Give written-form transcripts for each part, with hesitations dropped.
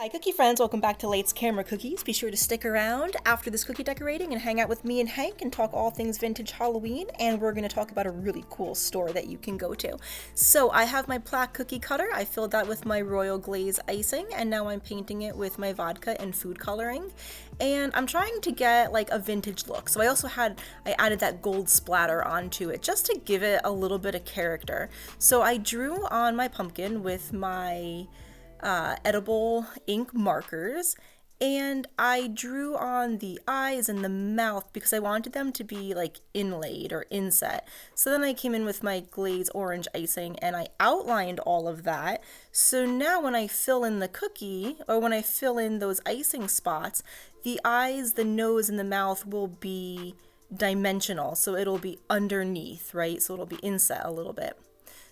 Hi cookie friends, welcome back to Late's Camera Cookies. Be sure to stick around after this cookie decorating and hang out with me and Hank and talk all things vintage Halloween, and we're going to talk about a really cool store that you can go to. So I have my plaque cookie cutter. I filled that with my royal glaze icing, and now I'm painting it with my vodka and food coloring, and I'm trying to get like a vintage look. So I added that gold splatter onto it just to give it a little bit of character. So I drew on my pumpkin with my edible ink markers, and I drew on the eyes and the mouth because I wanted them to be like inlaid or inset. So then I came in with my glaze orange icing and I outlined all of that. So now when I fill in the cookie, or when I fill in those icing spots, the eyes, the nose, and the mouth will be dimensional. So it'll be underneath, right? So it'll be inset a little bit.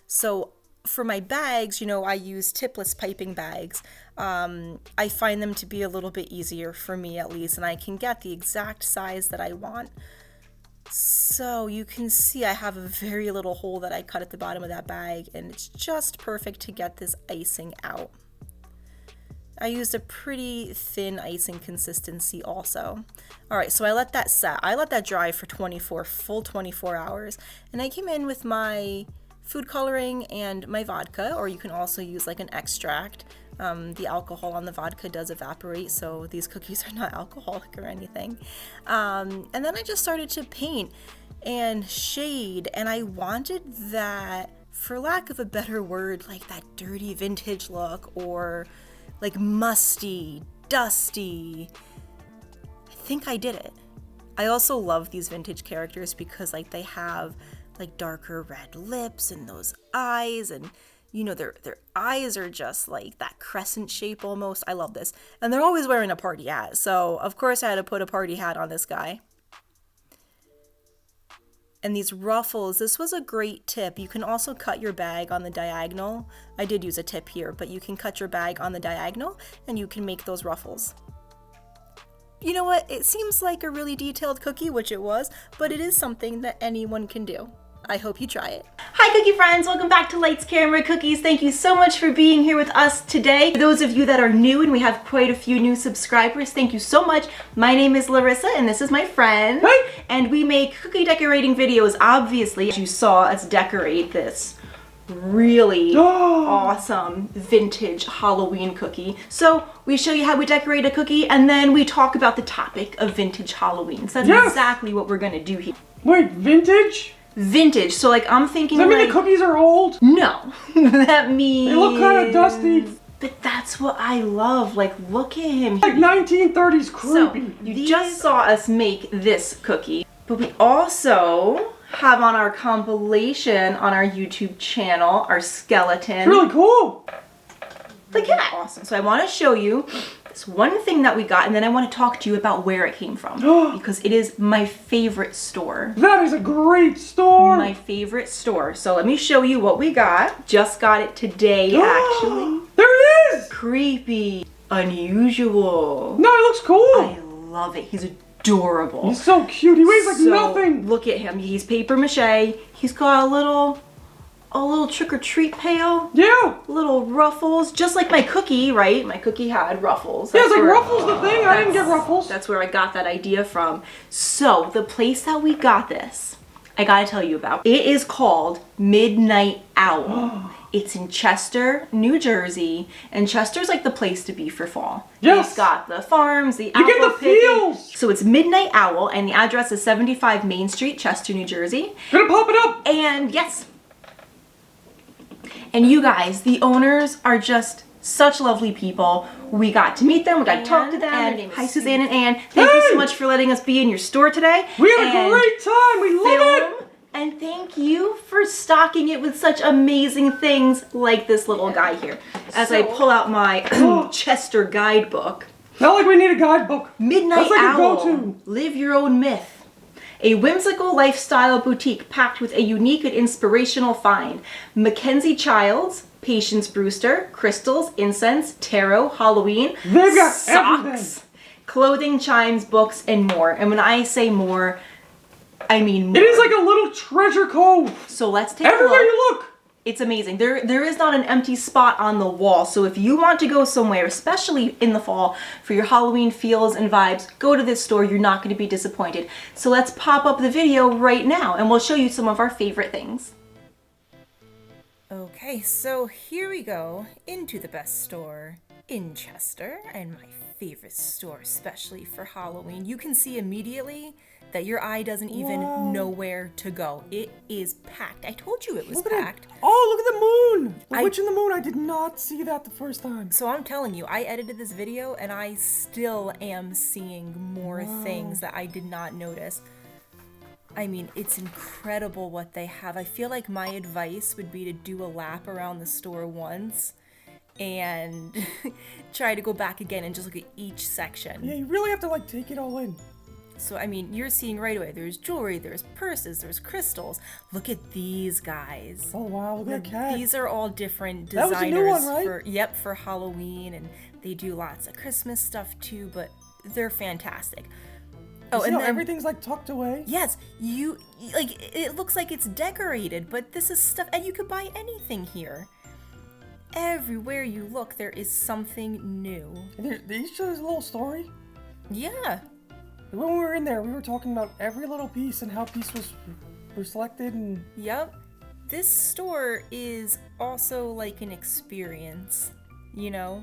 So for my bags, I use tipless piping bags. I find them to be a little bit easier for me, at least, and I can get the exact size that I want. So you can see I have a very little hole that I cut at the bottom of that bag, and it's just perfect to get this icing out. I used a pretty thin icing consistency also. All right, so I let that set. I let that dry for full 24 hours, and I came in with my food coloring and my vodka, or you can also use like an extract. The alcohol on the vodka does evaporate, so these cookies are not alcoholic or anything. And then I just started to paint and shade, and I wanted that, for lack of a better word, like that dirty vintage look, or like musty, dusty. I think I did it. I also love these vintage characters because like they have like darker red lips and those eyes, and their eyes are just like that crescent shape almost. I love this. And they're always wearing a party hat, so of course I had to put a party hat on this guy. And these ruffles, this was a great tip. You can also cut your bag on the diagonal. I did use a tip here, but you can cut your bag on the diagonal and you can make those ruffles. You know what? It seems like a really detailed cookie, which it was, but it is something that anyone can do. I hope you try it. Hi cookie friends, welcome back to Lights Camera Cookies. Thank you so much for being here with us today. For those of you that are new, and we have quite a few new subscribers, thank you so much. My name is Larissa and this is my friend. Hi. And we make cookie decorating videos, obviously. As you saw us decorate this really awesome vintage Halloween cookie. So we show you how we decorate a cookie, and then we talk about the topic of vintage Halloween. So that's exactly what we're gonna do here. Wait, vintage? Vintage, so like I'm thinking, does that mean the cookies are old? No, that means they look kind of dusty. But that's what I love. Like, look at him. Like 1930s creepy. So you just saw us make this cookie, but we also have on our compilation on our YouTube channel our skeleton. It's really cool. Look at that. Awesome. So I want to show you this one thing that we got, and then I want to talk to you about where it came from because it is my favorite store. That is a great store. My favorite store. So let me show you what we got. Just got it today, actually. There it is. Creepy. Unusual. No, it looks cool. I love it. He's adorable. He's so cute. He weighs like nothing. Look at him. He's paper mache. He's got a little trick-or-treat pail. Yeah. Little ruffles. Just like my cookie, right? My cookie had ruffles. Yeah, it's like Ruffles the thing. I didn't get Ruffles. That's where I got that idea from. So, the place that we got this, I gotta tell you about. It is called Midnight Owl. It's in Chester, New Jersey, and Chester's like the place to be for fall. Yes. It's got the farms, the apple You get the picking. feels. So it's Midnight Owl, and the address is 75 Main Street, Chester, New Jersey. Gonna pop it up. And yes. And you guys, the owners are just such lovely people. We got to meet them, we got to talk to them. And hi, Suzanne and Ann. Thank you so much for letting us be in your store today. We had a great time. We love it. And thank you for stocking it with such amazing things like this little guy here. As I pull out my Chester guidebook. Not like we need a guidebook. Midnight That's like Owl. A go-to. Live your own myth. A whimsical lifestyle boutique packed with a unique and inspirational find. Mackenzie Childs, Patience Brewster, crystals, incense, tarot, Halloween, they've got socks, everything. Clothing, chimes, books, and more. And when I say more, I mean more. It is like a little treasure cove. So let's take Everywhere a look you look. It's amazing. There is not an empty spot on the wall. So if you want to go somewhere, especially in the fall, for your Halloween feels and vibes, go to this store. You're not going to be disappointed. So let's pop up the video right now and we'll show you some of our favorite things. Okay, so here we go into the best store in Chester, and my favorite store, especially for Halloween. You can see immediately that your eye doesn't even know where to go. It is packed. I told you it was packed. Oh, look at the moon! The witch in the moon. I did not see that the first time. So I'm telling you, I edited this video and I still am seeing more things that I did not notice. I mean, it's incredible what they have. I feel like my advice would be to do a lap around the store once and try to go back again and just look at each section. Yeah, you really have to like take it all in. So, I mean, you're seeing right away, there's jewelry, there's purses, there's crystals. Look at these guys. Oh wow, look at that cat. These are all different designers. That was a new one, right? for Halloween, and they do lots of Christmas stuff too, but they're fantastic. Oh, and then, everything's like tucked away? Yes, like, it looks like it's decorated, but this is stuff, and you could buy anything here. Everywhere you look, there is something new. And they each show us a little story? Yeah. When we were in there, we were talking about every little piece and how pieces were selected and... Yep. This store is also like an experience, you know?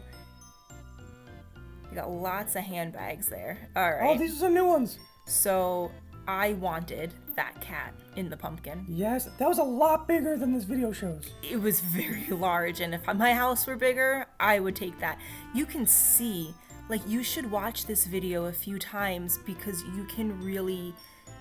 We got lots of handbags there. All right. Oh, these are some new ones. So I wanted that cat in the pumpkin. Yes, that was a lot bigger than this video shows. It was very large, and if my house were bigger, I would take that. You can see, like, you should watch this video a few times because you can really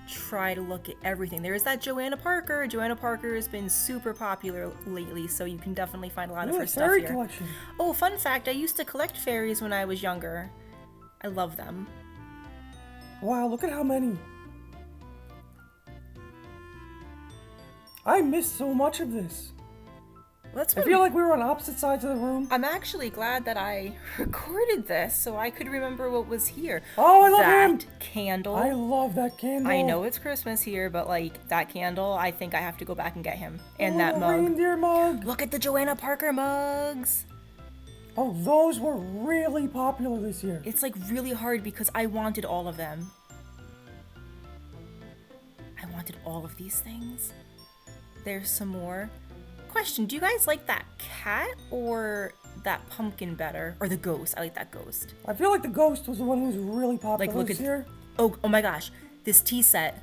try to look at everything. There is that Joanna Parker. Joanna Parker has been super popular lately, so you can definitely find a lot of her stuff fairy here. Collection. Oh, fun fact, I used to collect fairies when I was younger. I love them. Wow, look at how many. I missed so much of this. I feel like we were on opposite sides of the room. I'm actually glad that I recorded this so I could remember what was here. Oh, I love him! That candle. I love that candle. I know it's Christmas here, but like that candle, I think I have to go back and get him. And that mug. Reindeer mug. Look at the Joanna Parker mugs. Oh, those were really popular this year. It's like really hard because I wanted all of them. I wanted all of these things. There's some more. Question, do you guys like that cat or that pumpkin better? Or the ghost? I like that ghost. I feel like the ghost was the one who was really popular like, look this at, year. Oh my gosh, this tea set.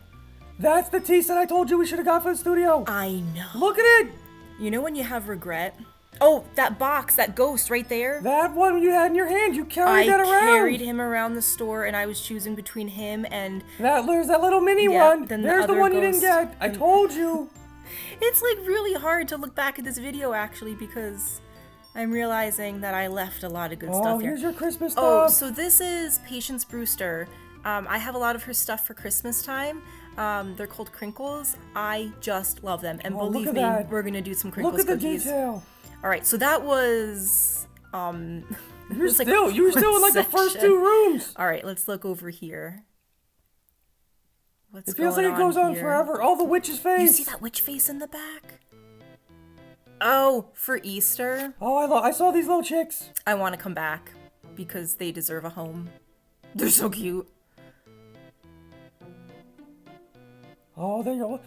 That's the tea set I told you we should have got for the studio. I know. Look at it. You know when you have regret? Oh, that box, that ghost right there. That one you had in your hand, you carried that around. I carried him around the store and I was choosing between him and... There's that little mini one. There's the one ghost. You didn't get. I told you. It's like really hard to look back at this video actually because I'm realizing that I left a lot of good stuff here. Oh, here's your Christmas stuff. Oh, so this is Patience Brewster. I have a lot of her stuff for Christmas time. They're called crinkles. I just love them. And believe me, we're going to do some crinkles cookies. Look at the detail. All right, so that was you were still in like the first two rooms. All right, let's look over here. It feels like it goes on forever. Oh, the witch's face. You see that witch face in the back? Oh, for Easter. Oh, I saw these little chicks. I want to come back because they deserve a home. They're so cute. Oh, there you go.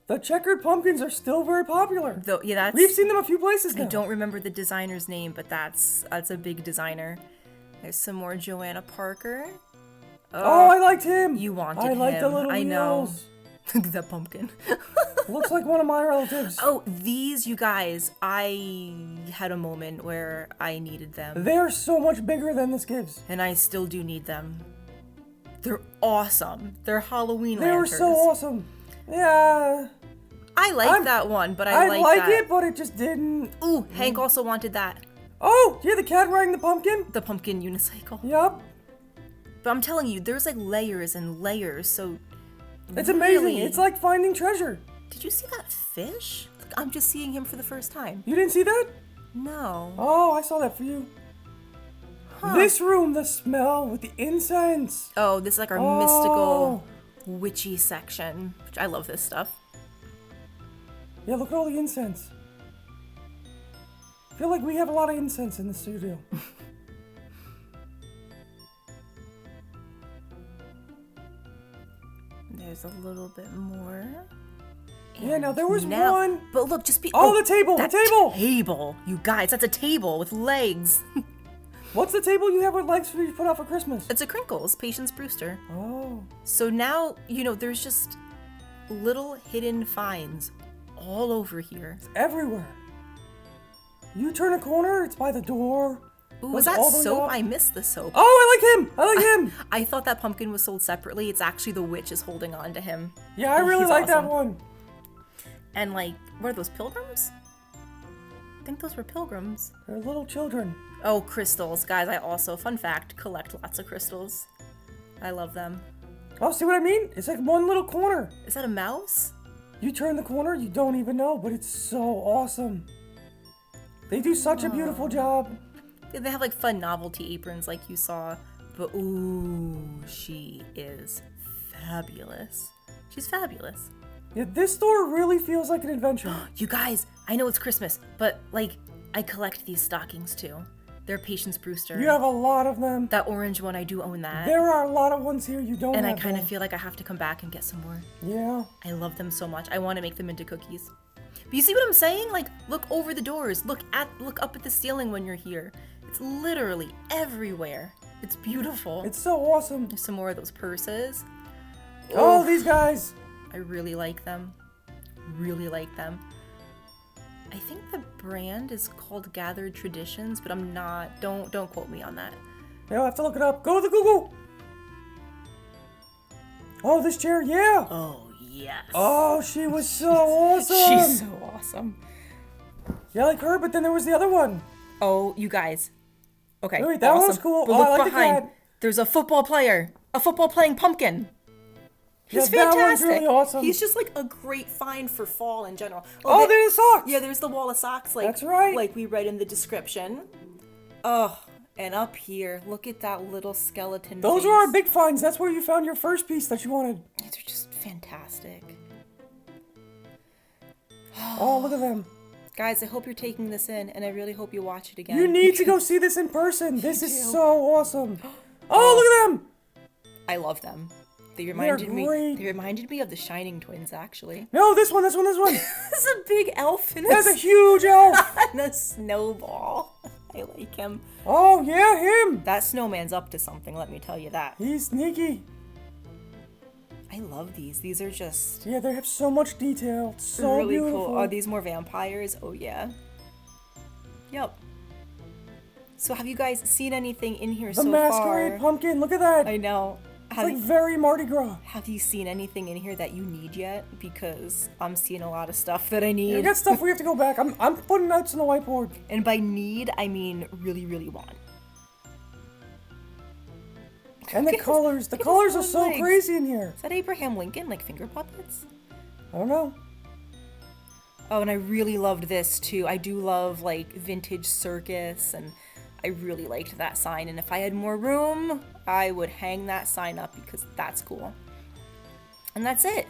The checkered pumpkins are still very popular. Yeah, we've seen them a few places now. I don't remember the designer's name, but that's a big designer. There's some more Joanna Parker. Oh, I liked him. You wanted him. I like the little wheels. Look at that pumpkin. Looks like one of my relatives. Oh, these, you guys, I had a moment where I needed them. They're so much bigger than this gives. And I still do need them. They're awesome. They're Halloween They lanterns. were so awesome. Yeah. I like that one, but I like that. it, but it just didn't. Ooh, Hank also wanted that. Oh, yeah, the cat riding the pumpkin? The pumpkin unicycle. Yup. But I'm telling you, there's like layers and layers, so... It's amazing. It's like finding treasure. Did you see that fish? Like, I'm just seeing him for the first time. You didn't see that? No. Oh, I saw that for you. Huh. This room, the smell with the incense. Oh, this is like our mystical, witchy section. Which I love this stuff. Yeah, look at all the incense. I feel like we have a lot of incense in the studio. There's a little bit more. Yeah, now there was one. But look, just be. Oh, the table! That the table! Table! You guys, that's a table with legs. What's the table you have with legs for you to put out for Christmas? It's a Crinkles, Patience Brewster. Oh. So now, there's just little hidden finds all over here. It's everywhere. You turn a corner, it's by the door. Ooh, was that soap? I missed the soap. Oh, I like him! I thought that pumpkin was sold separately. It's actually the witch is holding on to him. Yeah, I really like that one. And what are those, pilgrims? I think those were pilgrims. They're little children. Oh, crystals. Guys, I also, fun fact, collect lots of crystals. I love them. Oh, see what I mean? It's like one little corner. Is that a mouse? You turn the corner, you don't even know, but it's so awesome. They do such a beautiful job. They have fun novelty aprons like you saw, but ooh, she is fabulous. She's fabulous. Yeah, this store really feels like an adventure. You guys, I know it's Christmas, but I collect these stockings too. They're Patience Brewster. You have a lot of them. That orange one, I do own that. There are a lot of ones here you don't have. And I kind of feel like I have to come back and get some more. Yeah. I love them so much. I want to make them into cookies. But you see what I'm saying? Look over the doors. Look up at the ceiling when you're here. It's literally everywhere. It's beautiful. It's so awesome. There's some more of those purses. Oh, these guys. I really like them. Really like them. I think the brand is called Gathered Traditions, but I'm not. Don't quote me on that. I'll have to look it up. Go to the Google. Oh, this chair, yeah. Oh, yes. Oh, she was so awesome. She's so awesome. Yeah, like her, but then there was the other one. Oh, you guys. Okay. Wait, that one's cool. But oh, look I like behind. the cat. There's a football player. A football playing pumpkin. He's yeah, fantastic. That one's really awesome. He's just a great find for fall in general. Oh, there's the socks. Yeah, there's the wall of socks. That's right. Like we read in the description. Oh, and up here, look at that little skeleton. Those face. were our big finds. That's where you found your first piece that you wanted. These are just fantastic. Oh, look at them. Guys, I hope you're taking this in, and I really hope you watch it again. You need to go see this in person. This is so awesome. Oh, look at them. I love them. They reminded me of the Shining Twins, actually. No, this one. This is a big elf in That's a huge elf. and a snowball. I like him. Oh, yeah, him. That snowman's up to something, let me tell you that. He's sneaky. I love these. These are just... Yeah, they have so much detail. It's so really beautiful. Cool. Are these more vampires? Oh, yeah. Yep. So have you guys seen anything in here so far? The masquerade pumpkin. Look at that. I know. It's very Mardi Gras. Have you seen anything in here that you need yet? Because I'm seeing a lot of stuff that I need. We got stuff we have to go back. I'm putting notes on the whiteboard. And by need, I mean really, really want. And the colors. The colors are so crazy in here. Is that Abraham Lincoln, finger puppets? I don't know. Oh, and I really loved this too. I do love vintage circus, and I really liked that sign. And if I had more room, I would hang that sign up because that's cool. And that's it.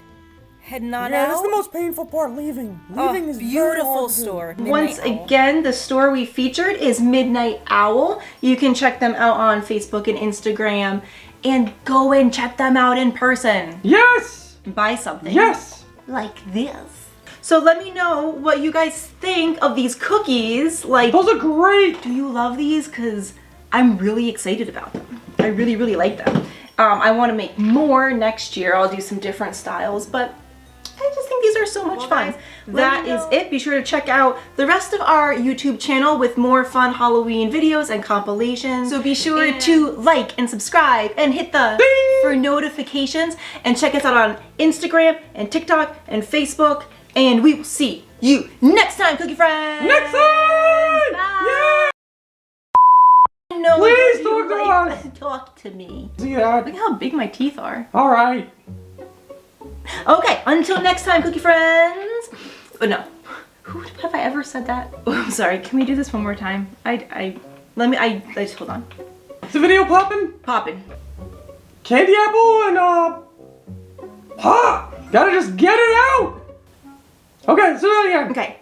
Heading on out. Yeah, this is the most painful part, leaving. Leaving is beautiful store. Once again, the store we featured is Midnight Owl. You can check them out on Facebook and Instagram, and go and check them out in person. Yes! Buy something. Yes! Like this. So let me know what you guys think of these cookies. Those are great! Do you love these? Because I'm really excited about them. I really, really like them. I want to make more next year. I'll do some different styles, but I just think these are so much fun. That is it. Be sure to check out the rest of our YouTube channel with more fun Halloween videos and compilations. So be sure to like and subscribe and hit the ding for notifications, and check us out on Instagram and TikTok and Facebook. And we will see you next time, Cookie Friends! Next time! Bye! Yeah! No, please talk to us! Talk to me. Yeah. Look how big my teeth are. Alright. Okay, until next time, Cookie Friends. But no, have I ever said that? Oh, I'm sorry. Can we do this one more time? I just hold on. Is the video popping? Popping. Candy apple and pop. Gotta just get it out. Okay, let's do that again. Okay.